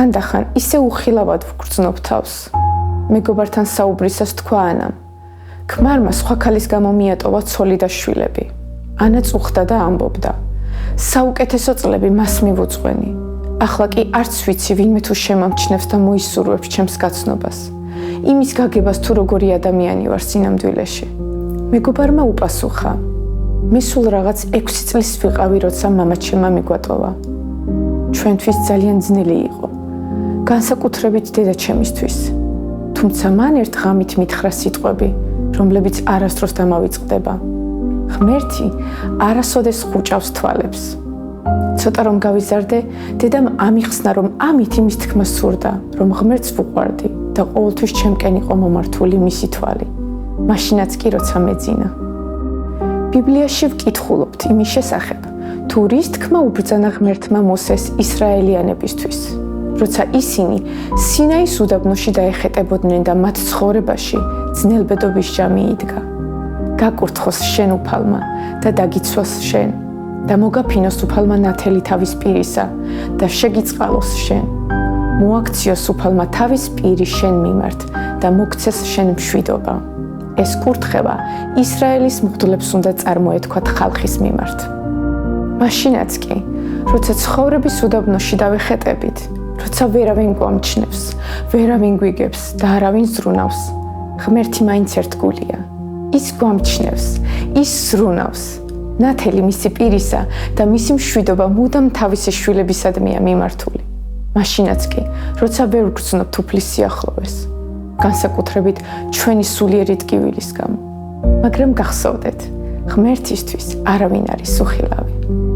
ხანდახან ისე უხილავად ვგრძნობ თავს. მეგობართან საუბრისას თქვა ანამ. ქმარმა სხვა ქალის გამო მიატოვა ცოლი და შვილები. ანა წუხდა და ამბობდა. საუკეთესო წლები მას მივუძღვენი. ახლა კი არც ვიცი ვინმე თუ შემამჩნევს და მოისურვებს ჩემს გაცნობას. იმის გაგებას თუ როგორი ადამიანი ვარ სინამდვილეში. მეგობარმა უპასუხა. მე სულ რაღაც 6 წლის ვიყავი, როცა მამაჩემმა მიგვატოვა. ჩვენთვის ძალიან ძნელი იყო. განსაკუთრებით დედაჩემისთვის. თუმცა მან ერთ ღამით მითხრა სიტყვები, რომლებიც არასდროს დამავიწყდება. ღმერთი არასოდეს ხუჭავს თვალებს. ცოტა რომ გავიზარდე, დედამ ამიხსნა, რომ ამით იმის თქმა სურდა, რომ ღმერთს ვუყვარდი და ყოველთვის ჩემკენ იყო მომართული მისი თვალი. მაშინაც კი როცა მეძინა. ბიბლიაში ვკითხულობთ იმის შესახებ, თუ რის თქმა უბრძანა ღმერთმა მოსეს ისრაელიანებისთვის, როცა ისინი სინაის უდაბნოში დაეხეტებოდნენ და მათ ცხოვრებაში ძნელბედობის ჟამი იდგა. გაკურთხოს შენ უფალმა და დაგიცვას შენ და მოგაფინოს უფალმა ნათელი თავის პირისა და შეგიწყალოს შენ. მოაქციოს უფალმა თავის პირი შენ მიმართ და მოგცეს შენ მშვიდობა. ეს კურთხევა ისრაელის მღვდლებს უნდა წარმოეთქვათ ხალხის მიმართ. მაშინაც კი, როცა ცხოვრების უდაბნოში დავეხეტებით, როცა ვერავინ გვამჩნევს, ვერავინ გვიგებს და არავინ ზრუნავს, ღმერთი მაინც ერთგულია. ის გვამჩნევს, ის ზრუნავს. ნათელი მისი პირისა და მისი მშვიდობა მუდამ თავისი შვილებისადმია მიმართული. მაშინაც კი, როცა ვერ ვგრძნობთ უფლის სიახლოვეს, განსაკუთრებით ჩვენი სულიერი ტკივილის გამო. მაგრამ გახსოვდეთ, ღმერთისთვის არავინ არის უხილავი.